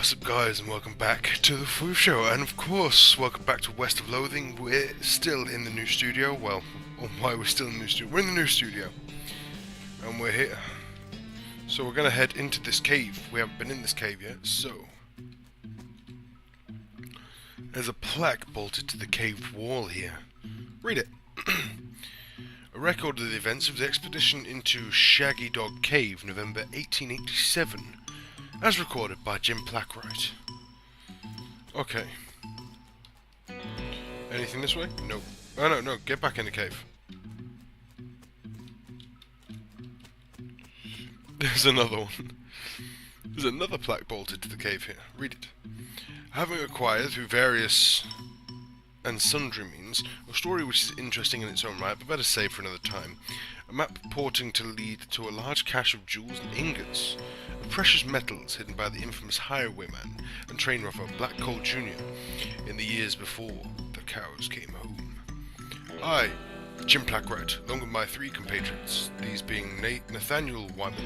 What's up guys, and welcome back to the Fwoof Show, and of course, welcome back to West of Loathing. We're still in the new studio, well, why we're still in the new studio, we're in the new studio, and we're here. So we're gonna head into this cave. We haven't been in this cave yet, so... There's a plaque bolted to the cave wall here. Read it. A record of the events of the expedition into Shaggy Dog Cave, November 1887. As recorded by Jim Plaque, right? Okay. Anything this way? No. Oh no, get back in the cave. There's another one. There's another plaque bolted to the cave here. Read it. Having acquired through various and sundry means a story which is interesting in its own right, but better saved for another time. A map purporting to lead to a large cache of jewels and ingots, of precious metals hidden by the infamous highwayman and train robber Black Coal Jr. in the years before the cows came home. I, Jim Plaque, along with my three compatriots, these being Nathaniel Wyman,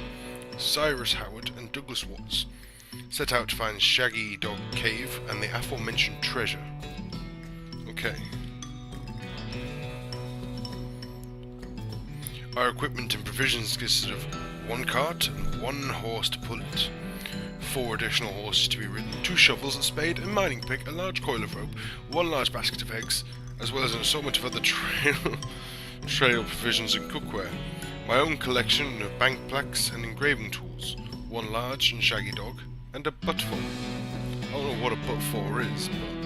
Cyrus Howard, and Douglas Watts, set out to find Shaggy Dog Cave and the aforementioned treasure. Okay. Our equipment and provisions consisted of one cart and one horse to pull it, 4 additional horses to be ridden, 2 shovels, a spade, a mining pick, a large coil of rope, 1 large basket of eggs, as well as an assortment of other trail provisions and cookware, my own collection of bank plaques and engraving tools, 1 large and shaggy dog, and a buttful. I don't know what a buttful is, but...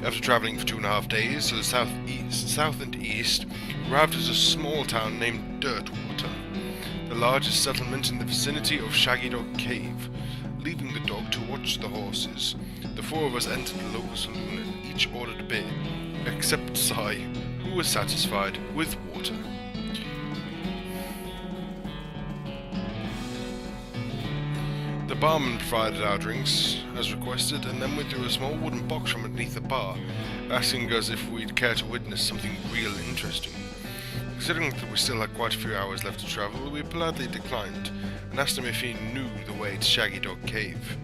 After travelling for 2.5 days to the south and east, we arrived at a small town named Dirtwater, the largest settlement in the vicinity of Shaggy Dog Cave. Leaving the dog to watch the horses, the 4 of us entered the local saloon and each ordered a beer, except Cy, who was satisfied with water. The barman provided our drinks, as requested, and then withdrew a small wooden box from underneath the bar, asking us if we'd care to witness something real interesting. Considering that we still had quite a few hours left to travel, we politely declined, and asked him if he knew the way to Shaggy Dog Cave.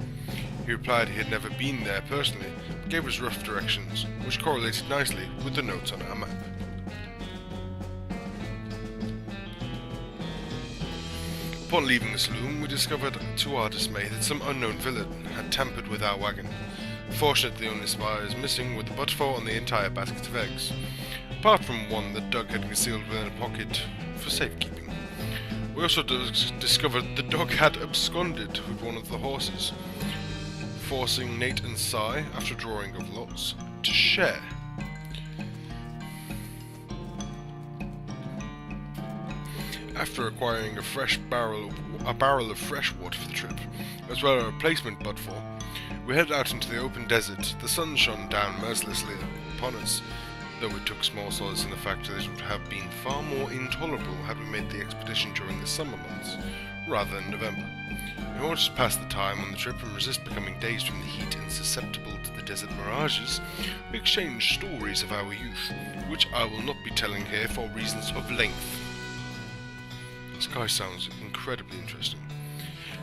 He replied he had never been there personally, but gave us rough directions, which correlated nicely with the notes on our map. Upon leaving the saloon, we discovered to our dismay that some unknown villain had tampered with our wagon. Fortunately, the only spy is missing, with the buttful and the entire basket of eggs, apart from one that Doug had concealed within a pocket for safekeeping. We also discovered the dog had absconded with one of the horses, forcing Nate and Cy, after drawing of lots, to share. After acquiring a barrel of fresh water for the trip, as well as a replacement buttful, we headed out into the open desert. The sun shone down mercilessly upon us, though we took small solace in the fact that it would have been far more intolerable had we made the expedition during the summer months, rather than November. In order to pass the time on the trip and resist becoming dazed from the heat and susceptible to the desert mirages, we exchanged stories of our youth, which I will not be telling here for reasons of length. This guy sounds incredibly interesting.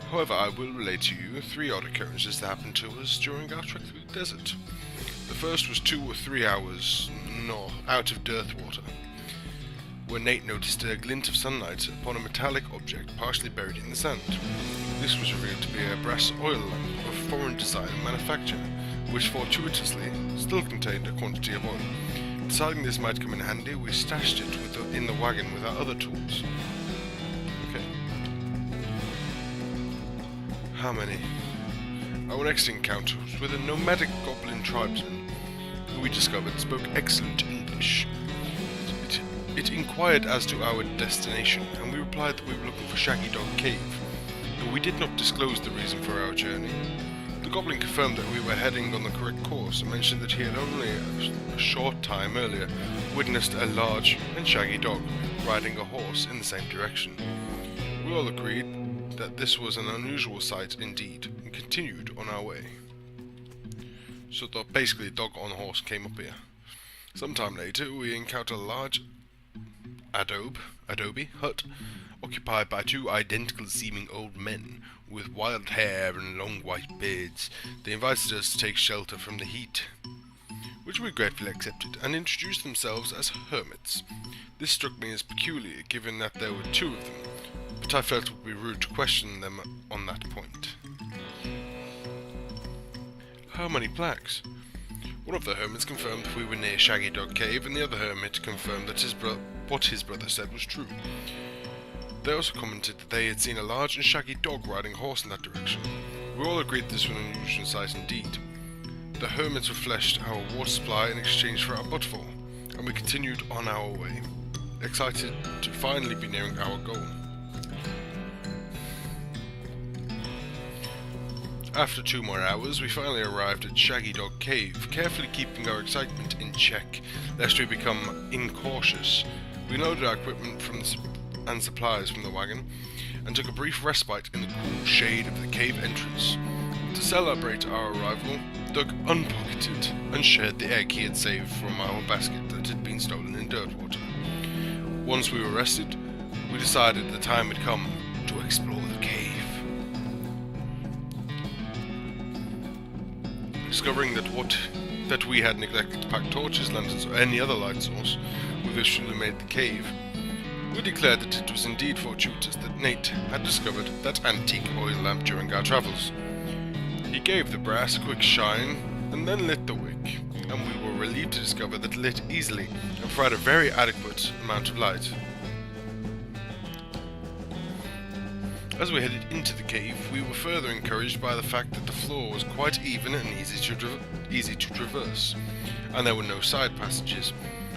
However, I will relate to you 3 odd occurrences that happened to us during our trek through the desert. The first was 2 or 3 hours out of Dirtwater, where Nate noticed a glint of sunlight upon a metallic object partially buried in the sand. This was revealed to be a brass oil lamp of foreign design and manufacture, which fortuitously still contained a quantity of oil. Deciding this might come in handy, we stashed it in the wagon with our other tools. How many? Our next encounter was with a nomadic goblin tribesman, who we discovered spoke excellent English. It inquired as to our destination, and we replied that we were looking for Shaggy Dog Cave, but we did not disclose the reason for our journey. The goblin confirmed that we were heading on the correct course, and mentioned that he had only a short time earlier witnessed a large and shaggy dog riding a horse in the same direction. We all agreed that this was an unusual sight indeed, and continued on our way. So basically a dog on a horse came up here. Sometime later we encountered a large adobe hut occupied by two identical-seeming old men with wild hair and long white beards. They invited us to take shelter from the heat, which we gratefully accepted, and introduced themselves as hermits. This struck me as peculiar, given that there were two of them, but I felt it would be rude to question them on that point. How many plaques? One of the hermits confirmed we were near Shaggy Dog Cave, and the other hermit confirmed that what his brother said was true. They also commented that they had seen a large and shaggy dog riding a horse in that direction. We all agreed this was an unusual sight indeed. The hermits refreshed our water supply in exchange for our buttful, and we continued on our way, excited to finally be nearing our goal. After 2 more hours, we finally arrived at Shaggy Dog Cave, carefully keeping our excitement in check, lest we become incautious. We loaded our equipment and supplies from the wagon, and took a brief respite in the cool shade of the cave entrance. To celebrate our arrival, Doug unpocketed and shared the egg he had saved from our basket that had been stolen in Dirtwater. Once we were rested, we decided the time had come to explore the cave. Discovering that we had neglected to pack torches, lanterns, or any other light source with which to illuminate the cave, we declared that it was indeed fortuitous that Nate had discovered that antique oil lamp during our travels. He gave the brass a quick shine, and then lit the wick, and we were relieved to discover that it lit easily and provided a very adequate amount of light. As we headed into the cave, we were further encouraged by the fact that the floor was quite even and easy to traverse, and there were no side passages,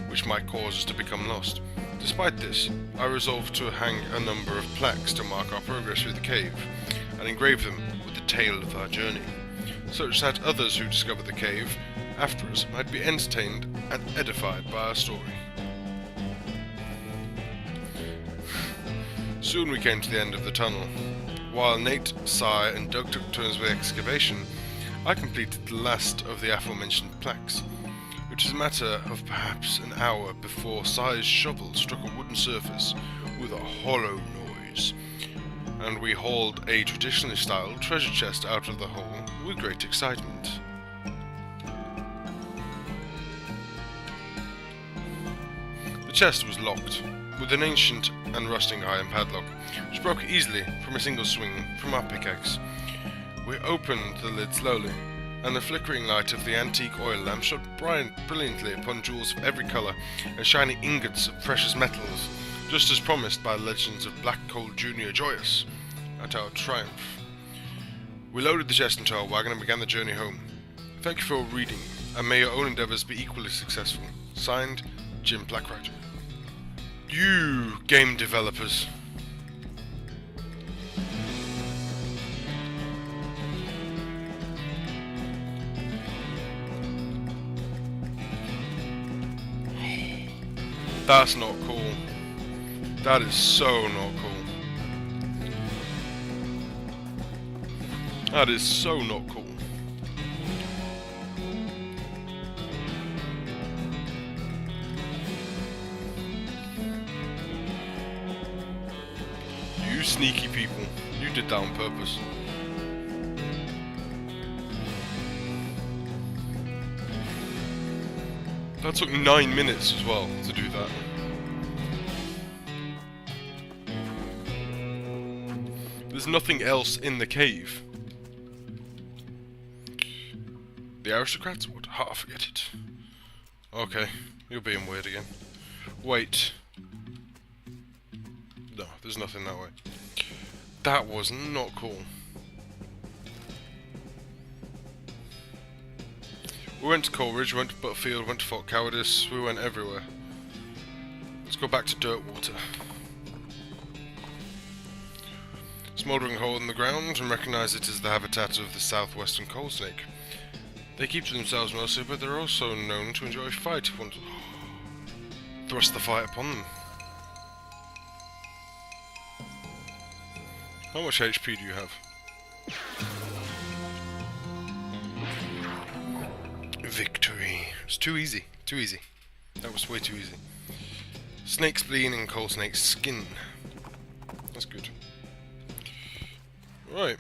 which might cause us to become lost. Despite this, I resolved to hang a number of plaques to mark our progress through the cave, and engrave them with the tale of our journey, such that others who discover the cave after us might be entertained and edified by our story. Soon we came to the end of the tunnel. While Nate, Cy, and Doug took turns with excavation, I completed the last of the aforementioned plaques, which is a matter of perhaps an hour before Cy's shovel struck a wooden surface with a hollow noise, and we hauled a traditionally styled treasure chest out of the hole with great excitement. The chest was locked, with an ancient and rusting iron padlock, which broke easily from a single swing from our pickaxe. We opened the lid slowly, and the flickering light of the antique oil lamp shone brilliantly upon jewels of every colour and shiny ingots of precious metals, just as promised by the legends of Black Coal Jr. Joyous at our triumph. We loaded the chest into our wagon and began the journey home. Thank you for reading, and may your own endeavours be equally successful. Signed, Jim Blackwriter. You game developers. That's not cool. That is so not cool. That is so not cool. You sneaky people. You did that on purpose. That took 9 minutes as well to do that. There's nothing else in the cave. The aristocrats would forget it. Okay, you're being weird again. Wait. No, there's nothing that way. That was not cool. We went to Coleridge, went to Butterfield, went to Fort Cowardice, we went everywhere. Let's go back to Dirtwater. Smouldering hole in the ground, and recognise it as the habitat of the southwestern coal snake. They keep to themselves mostly, but they're also known to enjoy a fight if one thrust the fight upon them. How much HP do you have? Victory. It's too easy. Too easy. That was way too easy. Snake spleen and coal snake skin. That's good. Right.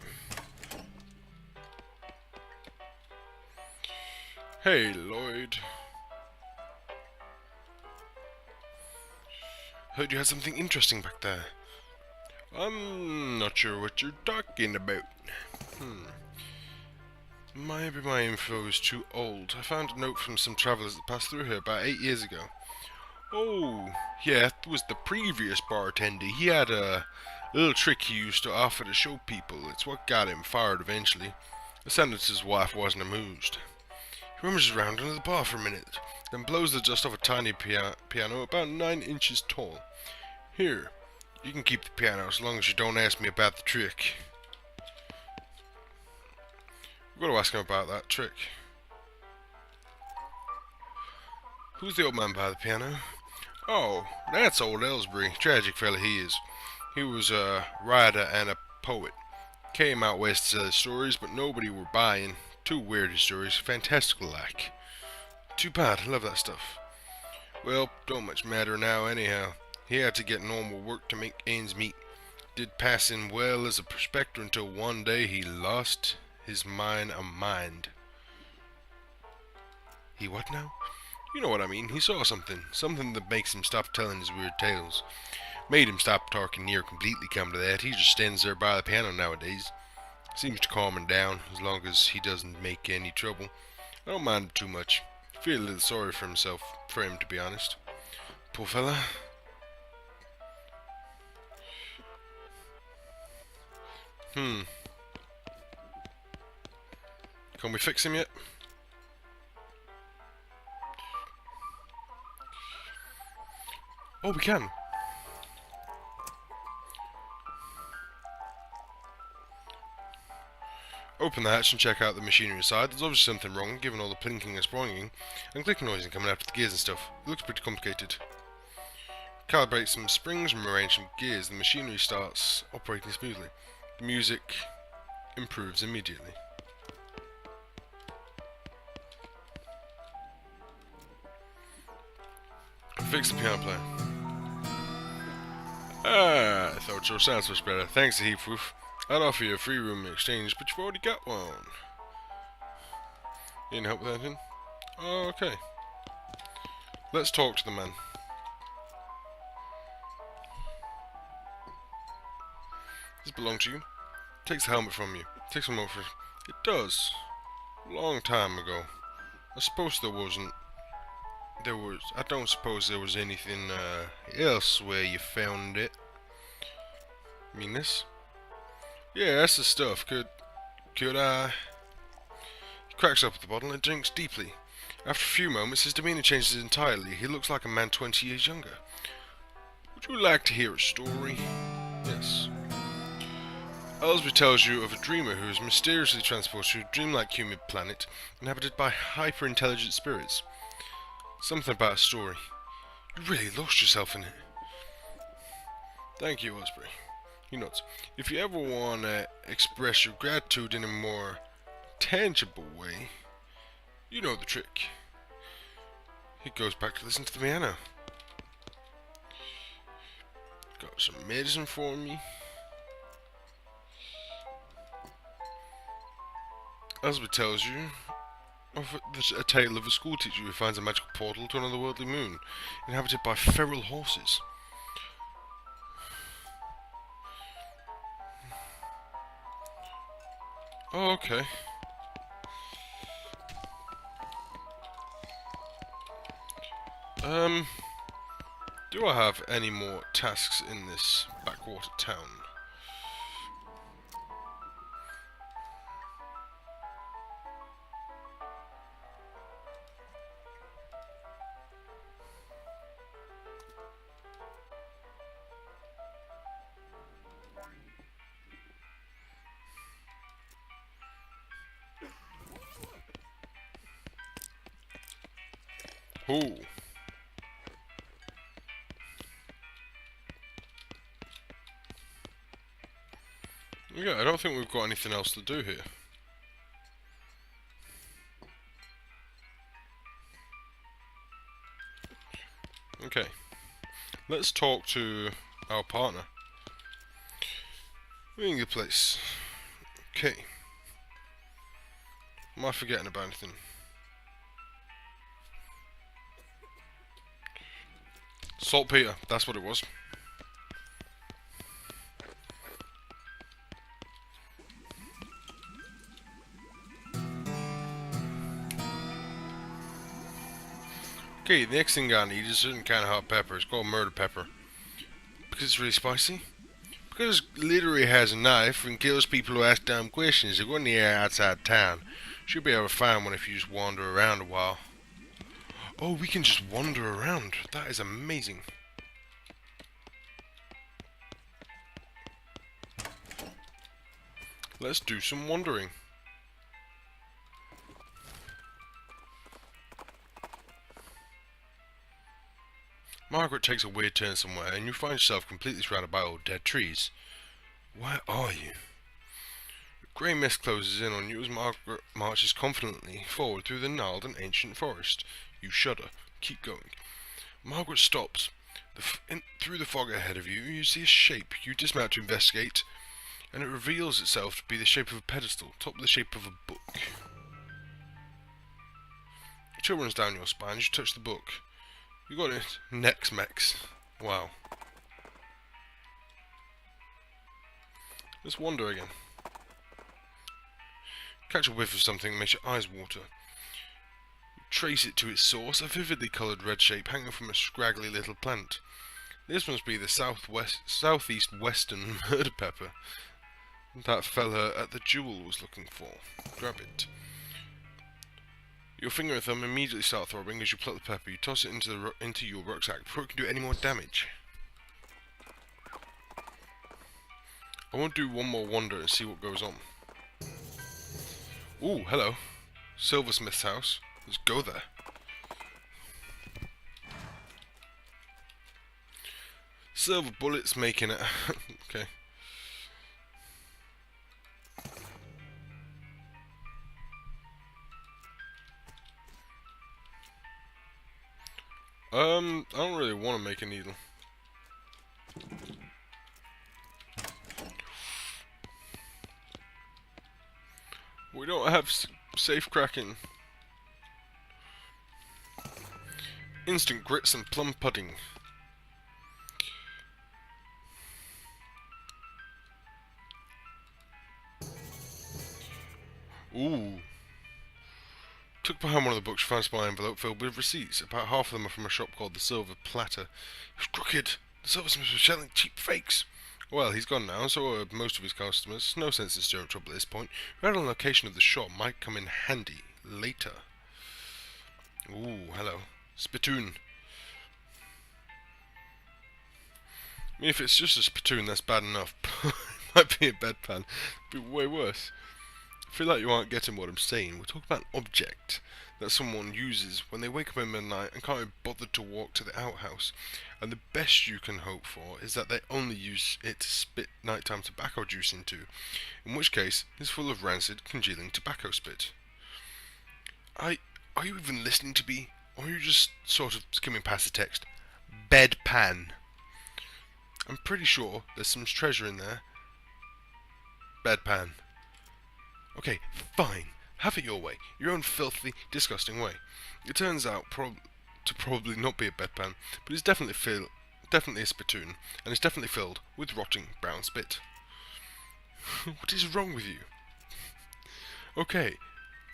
Hey, Lloyd. Heard you had something interesting back there. I'm not sure what you're talking about. Maybe my info is too old. I found a note from some travellers that passed through here about 8 years ago. Oh, yeah, it was the previous bartender. He had a little trick he used to offer to show people. It's what got him fired eventually. The senator's wife wasn't amused. He rummages around under the bar for a minute, then blows the dust off a tiny piano about 9 inches tall. Here, you can keep the piano as long as you don't ask me about the trick. We've got to ask him about that trick. Who's the old man by the piano? Oh, that's Oldellsbury. Tragic fella he is. He was a writer and a poet. Came out west to tell his stories, but nobody were buying. Too weird his stories, fantastical like. Too bad, I love that stuff. Well, don't much matter now anyhow. He had to get normal work to make ends meet. Did pass in well as a prospector until one day he lost his mind a mind. He what now? You know what I mean. He saw something. Something that makes him stop telling his weird tales. Made him stop talking near completely, come to that. He just stands there by the piano nowadays. Seems to calm him down, as long as he doesn't make any trouble. I don't mind him too much. Feel a little sorry for him to be honest. Poor fella. Can we fix him yet? Oh, we can. Open the hatch and check out the machinery inside. There's obviously something wrong, given all the plinking and springing and clicking noising coming after the gears and stuff. It looks pretty complicated. Calibrate some springs and rearrange some gears. The machinery starts operating smoothly. The music improves immediately. Fix the piano player. Ah, I thought your sounds much better. Thanks a heap, Fwoof. I'd offer you a free room in exchange, but you've already got one. You need help with anything? Oh, okay. Let's talk to the man. Does this belong to you? Takes the helmet from you. Takes a moment for... It does. A long time ago. I suppose there wasn't... I don't suppose there was anything else where you found it. You mean this? Yeah, that's the stuff. Could I... He cracks up at the bottle and drinks deeply. After a few moments, his demeanor changes entirely. He looks like a man 20 years younger. Would you like to hear a story? Yes. Oldellsbury tells you of a dreamer who is mysteriously transported to a dreamlike humid planet inhabited by hyper-intelligent spirits. Something about a story. You really lost yourself in it. Thank you, Oldellsbury. He nods. If you ever want to express your gratitude in a more tangible way, you know the trick. He goes back to listen to the piano. Got some medicine for me. Oldellsbury tells you of a tale of a schoolteacher who finds a magical portal to another worldly moon, inhabited by feral horses. Oh, okay. Do I have any more tasks in this backwater town? Ooh. Yeah, I don't think we've got anything else to do here. Okay. Let's talk to our partner. We're in a good place. Okay. Am I forgetting about anything? Saltpeter, that's what it was. Okay, the next thing I need is a certain kind of hot pepper. It's called murder pepper. Because it's really spicy. Because it literally has a knife and kills people who ask dumb questions. They go in the air outside town. Should be able to find one if you just wander around a while. Oh, we can just wander around. That is amazing. Let's do some wandering. Margaret takes a weird turn somewhere, and you find yourself completely surrounded by old dead trees. Where are you? The grey mist closes in on you as Margaret marches confidently forward through the gnarled and ancient forest. You shudder. Keep going. Margaret stops. Through the fog ahead of you, you see a shape. You dismount to investigate, and it reveals itself to be the shape of a pedestal, topped the shape of a book. A chill runs down your spine as you touch the book. You got it. Nex-Mex. Wow. Let's wander again. Catch a whiff of something that makes your eyes water. Trace it to its source, a vividly coloured red shape hanging from a scraggly little plant. This must be the southeast western murder pepper that fella at the jewel was looking for. Grab it. Your finger and thumb immediately start throbbing as you pluck the pepper. You toss it into your rucksack before it can do any more damage. I want to do one more wander and see what goes on. Ooh, hello. Silversmith's house. Let's go there. Silver bullets making it. Okay. I don't really want to make a needle. We don't have safe cracking. Instant grits and plum pudding. Ooh. Took behind one of the books, found a small envelope filled with receipts. About half of them are from a shop called the Silver Platter. It was crooked. The silversmiths were selling cheap fakes. Well, he's gone now, so are most of his customers. No sense in stirring trouble at this point. Right on the location of the shop might come in handy later. Ooh, hello. Spittoon. I mean, if it's just a spittoon, that's bad enough. It might be a bedpan. It'd be way worse. I feel like you aren't getting what I'm saying. We're talking about an object that someone uses when they wake up in the night and can't be bothered to walk to the outhouse. And the best you can hope for is that they only use it to spit nighttime tobacco juice into, in which case it's full of rancid, congealing tobacco spit. Are you even listening to me? Or are you just sort of skimming past the text? Bedpan. I'm pretty sure there's some treasure in there. Bedpan. Okay, fine. Have it your way. Your own filthy, disgusting way. It turns out to probably not be a bedpan, but it's definitely a spittoon, and it's definitely filled with rotting brown spit. What is wrong with you? Okay.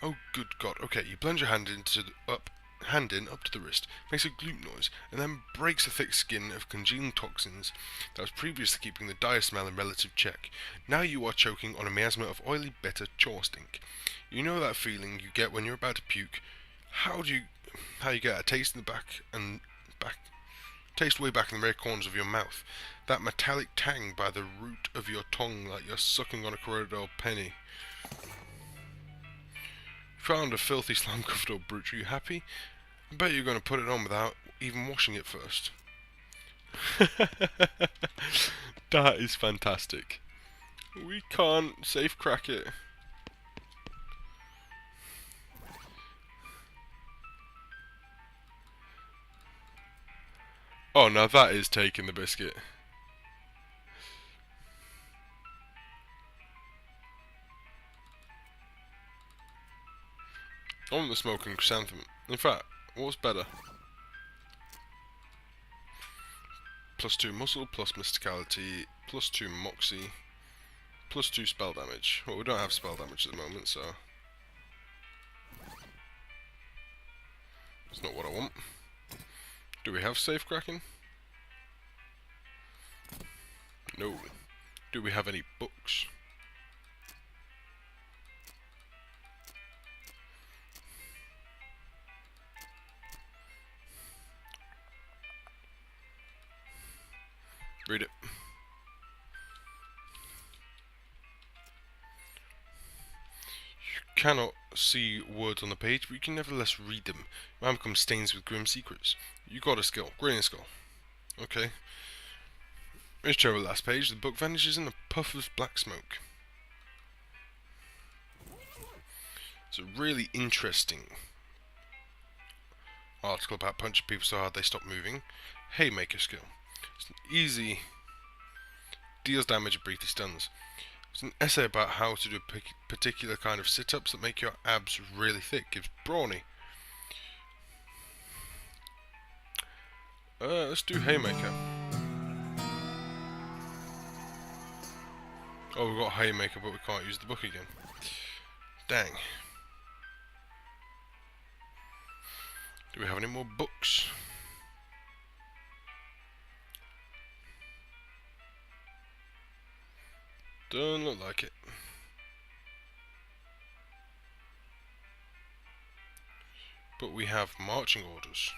Oh, good God. Okay, you plunge your hand in up to the wrist, makes a gloop noise, and then breaks the thick skin of congealing toxins that was previously keeping the dire smell in relative check. Now you are choking on a miasma of oily, bitter chore stink. You know that feeling you get when you're about to puke. How you get a taste in the taste way back in the very corners of your mouth. That metallic tang by the root of your tongue, like you're sucking on a corroded penny. Found a filthy slime-covered old brooch. Are you happy? I bet you're going to put it on without even washing it first. That is fantastic. We can't safe crack it. Oh, now that is taking the biscuit. want the smoke and chrysanthemum. In fact, what's better? +2 muscle, plus mysticality, +2 moxie, +2 spell damage. Well, we don't have spell damage at the moment, so it's not what I want. Do we have safe cracking? No. Do we have any books? Read it. You cannot see words on the page, but you can nevertheless read them. Man becomes stains with grim secrets. You got a skill. Grading skill. Okay. Let's show the last page. The book vanishes in a puff of black smoke. It's a really interesting article about punching people so hard they stop moving. Haymaker skill. It's an easy, deals damage and briefly stuns. It's an essay about how to do a particular kind of sit-ups that make your abs really thick. Gives brawny. Let's do Haymaker. Oh, we've got Haymaker, but we can't use the book again. Dang. Do we have any more books? Don't look like it. But we have marching orders.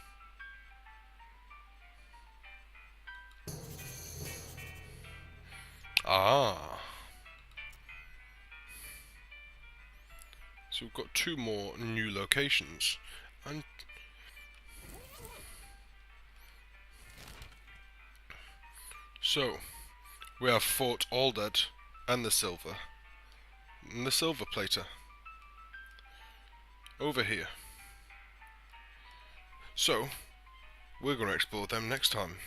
Ah. So we've got 2 more new locations. And so we have Fort Oldellsbury and the Silver Platter over here. So we're going to explore them next time.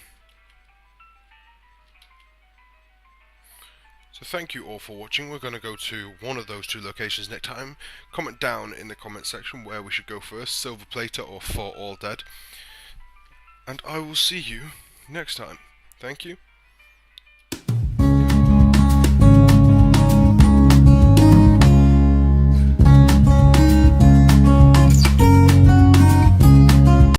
So thank you all for watching. We're going to go to one of those 2 locations next time. Comment down in the comment section where we should go first, Silver Platter or Fort Oldellsbury. And I will see you next time. Thank you.